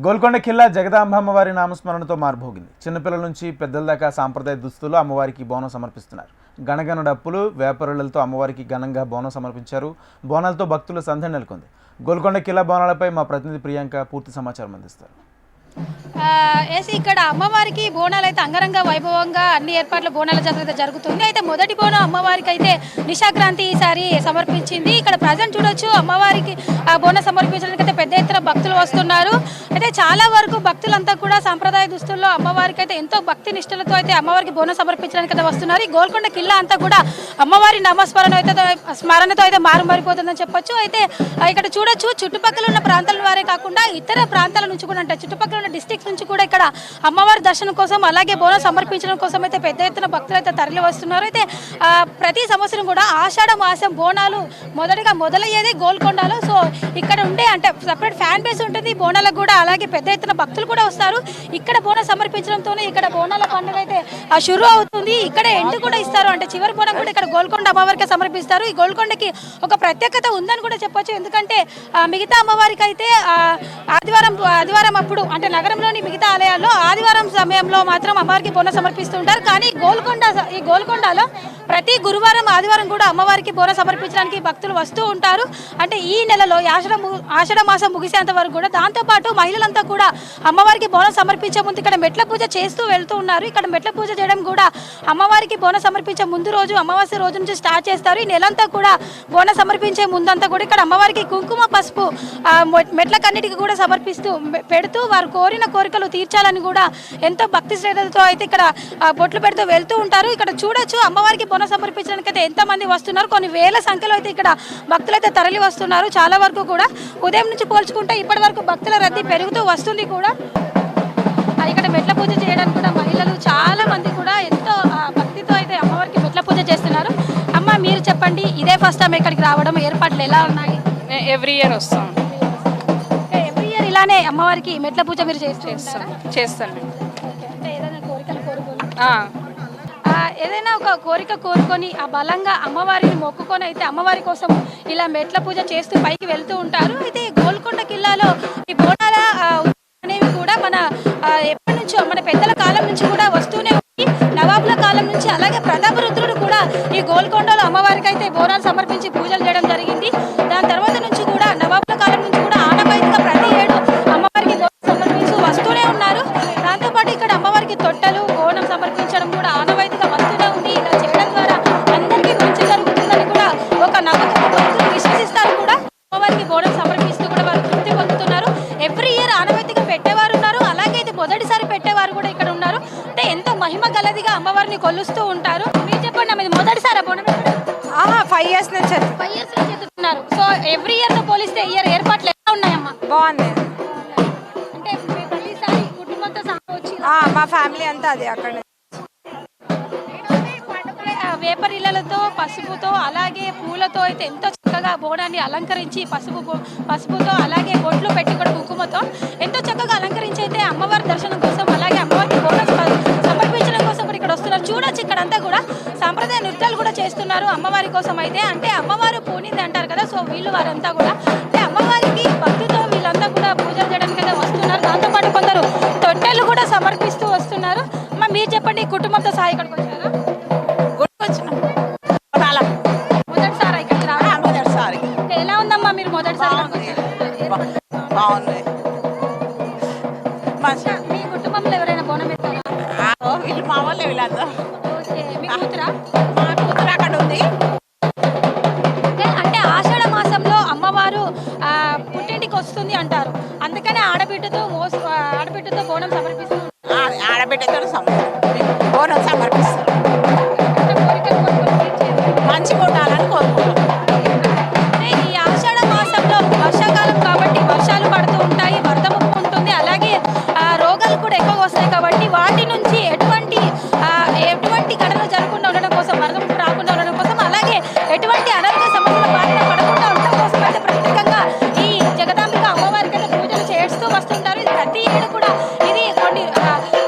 గోల్కొండ కిల్లా జగదాంబ అమ్మవారి నామస్మరణతో మార్భోగింది. చిన్నపిల్లల నుంచి పెద్దల దాకా సాంప్రదాయ దుస్తులు అమ్మవారికి బోనం సమర్పిస్తున్నారు. గణగణ డప్పులు వేపరులతో అమ్మవారికి ఘనంగా బోనం సమర్పించారు. బోనాలతో భక్తుల సందడి నెలకొంది. గోల్కొండ కిల్లా బోనాలపై మా ప్రతినిధి ప్రియాంక పూర్తి సమాచారం అందిస్తారు. ఇక్కడ అమ్మవారికి బోనాలు అయితే అంగరంగ వైభవంగా అన్ని ఏర్పాట్లు బోనాల జాతర జరుగుతుంది. అయితే మొదటి బోనం అమ్మవారికి అయితే నిశాక్రాంతి ఈసారి సమర్పించింది. ఇక్కడ ప్రజెంట్ చూడొచ్చు అమ్మవారికి బోనం సమర్పించడానికి అయితే పెద్ద ఎత్తున భక్తులు వస్తున్నారు. అయితే చాలా వరకు భక్తులంతా కూడా సాంప్రదాయ దుస్తుల్లో అమ్మవారికి అయితే ఎంతో భక్తి నిష్ఠలతో అయితే అమ్మవారికి బోనం సమర్పించడానికి అయితే వస్తున్నారు. ఈ గోల్కొండ కిల్లా అంతా కూడా అమ్మవారి స్మరణతో అయితే మారుమారిపోతుందని చెప్పొచ్చు. అయితే ఇక్కడ చూడొచ్చు చుట్టుపక్కల ఉన్న ప్రాంతాల వారే కాకుండా ఇతర ప్రాంతాల నుంచి కూడా అంటే చుట్టుపక్కల డిస్ట్రిక్ట్స్ నుంచి కూడా ఇక్కడ అమ్మవారి దర్శనం కోసం అలాగే బోనం సమర్పించడం కోసం అయితే పెద్ద ఎత్తున భక్తులు అయితే తరలి వస్తున్నారు. అయితే ప్రతి సంవత్సరం కూడా ఆషాఢ మాసం బోనాలు మొదటగా మొదలయ్యేది గోల్కొండలో. సో ఇక్కడ ఉండే అంటే సపరేట్ ఫ్యాన్ బేస్ ఉంటుంది బోనాలకు కూడా. అలాగే పెద్ద ఎత్తున భక్తులు కూడా వస్తారు. ఇక్కడ బోనం సమర్పించడంతోనే ఇక్కడ బోనాల పండుగ అయితే షురు అవుతుంది. ఇక్కడ ఎండు కూడా ఇస్తారు, అంటే చివరి బోనం కూడా ఇక్కడ గోల్కొండ అమ్మవారికి సమర్పిస్తారు. ఈ గోల్కొండకి ఒక ప్రత్యేకత ఉందని కూడా చెప్పొచ్చు. ఎందుకంటే మిగతా అమ్మవారికి అయితే ఆదివారం అప్పుడు అంటే నగరంలోని మిగతా ఆలయాల్లో ఆదివారం సమయంలో మాత్రం అమ్మవారికి బోనం సమర్పిస్తుంటారు. కానీ ఈ గోల్కొండలో ప్రతి గురువారం ఆదివారం కూడా అమ్మవారికి బోనం సమర్పించడానికి భక్తులు వస్తూ ఉంటారు. అంటే ఈ నెలలో ఆషాఢ మాసం ముగిసేంత వరకు కూడా. దాంతోపాటు మహిళలంతా కూడా అమ్మవారికి బోనం సమర్పించే ముందు ఇక్కడ మెట్ల పూజ చేస్తూ వెళ్తూ ఉన్నారు. ఇక్కడ మెట్ల పూజ చేయడం కూడా అమ్మవారికి బోనం సమర్పించే ముందు రోజు అమావాస్య రోజు నుంచి స్టార్ట్ చేస్తారు. ఈ నెలంతా కూడా బోనం సమర్పించే ముందంతా కూడా ఇక్కడ అమ్మవారికి కుంకుమ పసుపు మెట్లకన్నిటికీ కూడా సమర్పిస్తూ పెడుతూ వారు కోరిన కోరికలు తీర్చాలని కూడా ఎంతో భక్తి శ్రద్ధలతో అయితే ఇక్కడ బొట్లు పెడుతూ వెళ్తూ ఉంటారు. ఇక్కడ చూడొచ్చు అమ్మవారికి బోనం సమర్పించడానికి అయితే ఎంతమంది వస్తున్నారు. కొన్ని వేల సంఖ్యలో అయితే ఇక్కడ భక్తులు అయితే తరలి వస్తున్నారు. చాలా వరకు కూడా ఉదయం నుంచి పోల్చుకుంటే ఇప్పటి వరకు భక్తుల రద్దీ పెరుగుతూ వస్తుంది కూడా. ఇక్కడ మెట్ల పూజ చేయడానికి కూడా మహిళలు చాలా మంది కూడా ఎంతో భక్తితో అయితే అమ్మవారికి మెట్ల పూజ చేస్తున్నారు. అమ్మ మీరు చెప్పండి, ఇదే ఫస్ట్ టైం ఇక్కడికి రావడం, ఏర్పాట్లు ఎలా ఉన్నాయి? ఎవ్రీ ఇయర్ వస్తాం. ఎవ్రీ ఇయర్ ఇలానే అమ్మవారికి మెట్ల పూజ మీరు చేస్తాను. ఏదైనా ఒక కోరిక కోరుకొని ఆ బలంగా అమ్మవారిని మొక్కుకొని అయితే అమ్మవారి కోసం ఇలా మెట్ల పూజ చేస్తూ పైకి వెళ్తూ ఉంటారు. అయితే గోల్కొండ కిల్లాలో ఈ బోనాల అనేవి కూడా మన ఎప్పటి నుంచో మన పెద్దల కాలం నుంచి కూడా వస్తూనే ఉంది. నవాబుల కాలం నుంచి అలాగే ప్రతాపరుద్రుడు కూడా ఈ గోల్కొండలో అమ్మవారికి అయితే బోనాలు సమర్పించి పూజలు చేయడం జరిగింది. దాని తర్వాత నుంచి కూడా నవాబుల కాలం నుంచి కూడా ఆనవాయితీగా ప్రతి ఏడు అమ్మవారికి బోనం సమర్పిస్తూ వస్తూనే ఉన్నారు. దాంతోపాటు ఇక్కడ అమ్మవారికి తొట్టెలు బోనం సమర్పించడం కూడా ఆనవాయితీగా వస్తూనే ఉంది. ఇలా చేయడం ద్వారా అందరికీ మంచి జరుగుతుందని కూడా ఒక నమ్మకం భక్తులు విశ్వసిస్తారు కూడా. అమ్మవారికి బోనం సమర్పిస్తూ కూడా వారు తృప్తి పొందుతున్నారు. ఎవ్రీ ఇయర్ ఆనవాయితీగా పెట్టేవారు ఉన్నారు, అలాగే ఇది మొదటిసారి పెట్టేవారు కూడా ఇక్కడ ఉన్నారు. అంటే ఎంతో మహిమ గలదిగా అమ్మవారిని కొలుస్తూ ఉంటారు. మీరు చెప్పండి అమ్మ, ఇది మొదటిసారి బోనం 5 years నుంచి 5 years నుంచి ఎత్తుతున్నారు. సో ఎవ్రీ ఇయర్ తో పోలిస్తే ఇయర్ ఏర్పాట్లు ఎలా ఉన్నాయమ్మా? బాగుంది. అంటే ప్రతిసారి కుటుంబంతో సహా వచ్చి మా ఫ్యామిలీ అంతా అది అక్కడ వేపరిల్లలతో పసుపుతో అలాగే పూలతో అయితే ఎంతో చక్కగా బోనాన్ని అలంకరించి పసుపుతో అలాగే బొట్లు పెట్టి కూడా కుంకుమతో ఎంతో చక్కగా అలంకరించి అయితే అమ్మవారి దర్శనం కోసం అలాగే అమ్మవారికి బోనం సమర్పించడం కోసం కూడా ఇక్కడ వస్తున్నారు. చూడొచ్చు ఇక్కడంతా కూడా సాంప్రదాయ నృత్యాలు కూడా చేస్తున్నారు అమ్మవారి కోసం అయితే. అంటే అమ్మవారు పూనింది అంటారు కదా, సో వీళ్ళు వారంతా కూడా అంటే అమ్మవారికి భక్తితో వీళ్ళంతా కూడా పూజలు చేయడానికి అయితే వస్తున్నారు. దాంతోపాటు కొందరు తొట్టెలు కూడా సమర్పిస్తూ వస్తున్నారు. అమ్మ మీరు చెప్పండి, కుటుంబంతో సహా ఇక్కడికి వచ్చారా? మొదటిసారి ఇక్కడికి రావడం? మొదటిసారి. ఎలా ఉందమ్మా మీరు మొదటిసారి? బాగుంది. మీ కుటుంబంలో ఎవరైనా బోనం ఎత్తారా? వీళ్ళు మా వాళ్ళే వీళ్ళందరూ. ఓకే, మీ కూతురా? మా కూతురు అక్కడ ఉంది. అంటే ఆషాఢ మాసంలో అమ్మవారు పుట్టింటికి వస్తుంది అంటారు. అందుకనే ఆడబిడ్డతో బోనం సమర్పిస్తూ ఆడబిడ్డతో బోనం సమర్పిస్తారు. మంచి కొట్టాలని కోరుకుంటాం. ఈ ఆషాఢ మాసంలో వర్షాకాలం కాబట్టి వర్షాలు పడుతూ ఉంటాయి, వరద ముప్పు ఉంటుంది, అలాగే రోగాలు కూడా ఎక్కువ వస్తాయి. కాబట్టి వాటి నుంచి ఎటువంటి ఘటనలు జరగకుండా ఉండడం కోసం, వరద ముప్పు రాకుండా ఉండడం కోసం, అలాగే ఎటువంటి అనారోగ్య సమస్యల బారిన పడకుండా ఉండడం కోసం అయితే ప్రత్యేకంగా ఈ జగదాంబిక అమ్మవారికి అయితే పూజలు చేస్తూ వస్తుంటారు. ఇది ప్రతి ఏడు కూడా ఇది కొన్ని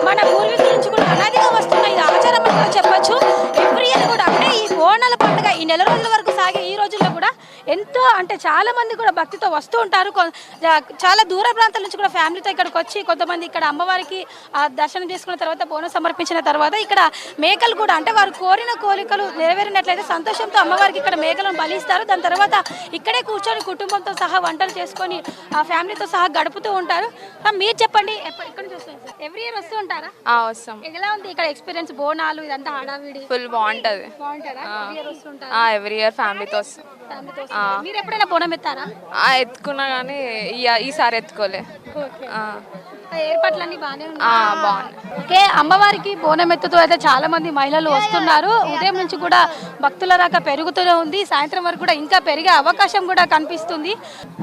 మన పూర్వీకుల నుంచి కూడా అనాదిగా వస్తున్న ఇది ఆచారం అని కూడా చెప్పొచ్చు. ఎవ్రీ ఇయర్ కూడా అంటే ఈ బోనాల పండుగ ఈ నెల రోజుల వరకు సాగే ఈ రోజుల్లో కూడా ఎంతో అంటే చాలా మంది కూడా భక్తితో వస్తూ ఉంటారు. చాలా దూర ప్రాంతాల నుంచి కూడా ఫ్యామిలీతో ఇక్కడికి వచ్చి కొంతమంది ఇక్కడ అమ్మవారికి దర్శనం చేసుకున్న తర్వాత బోనం సమర్పించిన తర్వాత ఇక్కడ మేకలు కూడా అంటే వారు కోరిన కోరికలు నెరవేరినట్లయితే సంతోషంతో అమ్మవారికి ఇక్కడ మేకలను బలిస్తారు. దాని తర్వాత ఇక్కడే కూర్చొని కుటుంబంతో సహా వంటలు చేసుకొని ఆ ఫ్యామిలీతో సహా గడుపుతూ ఉంటారు. మీరు చెప్పండి, ఇక్కడ నుంచి వస్తారు ఎవ్రీ ఇయర్ వస్తూ ఉంటారా? వస్తాం. ఎలా ఉంది ఇక్కడ ఎక్స్పీరియన్స్? బోనాలు ఇదంతా హడావిడి ఫుల్ బాగుంటది. బాగుంటారా? ఎవ్రీ ఇయర్ వస్తుంటారా? ఎవ్రీ ఇయర్ ఫ్యామిలీతో వస్తాం. మీరు ఎప్పుడైనా బోనం ఎత్తారా? ఎత్తుకున్నా కానీ ఈసారి ఎత్తుకోలే. ఏర్పాట్లన్నీ బాగానే ఉన్నాయి. బాగున్నాయి. ఓకే, అమ్మవారికి బోనం ఎత్తుతూ అయితే చాలా మంది మహిళలు వస్తున్నారు. ఉదయం నుంచి కూడా భక్తుల రాక పెరుగుతూనే ఉంది. సాయంత్రం వరకు కూడా ఇంకా పెరిగే అవకాశం కూడా కనిపిస్తుంది.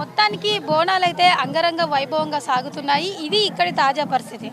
మొత్తానికి బోనాలు అయితే అంగరంగ వైభవంగా సాగుతున్నాయి. ఇది ఇక్కడి తాజా పరిస్థితి.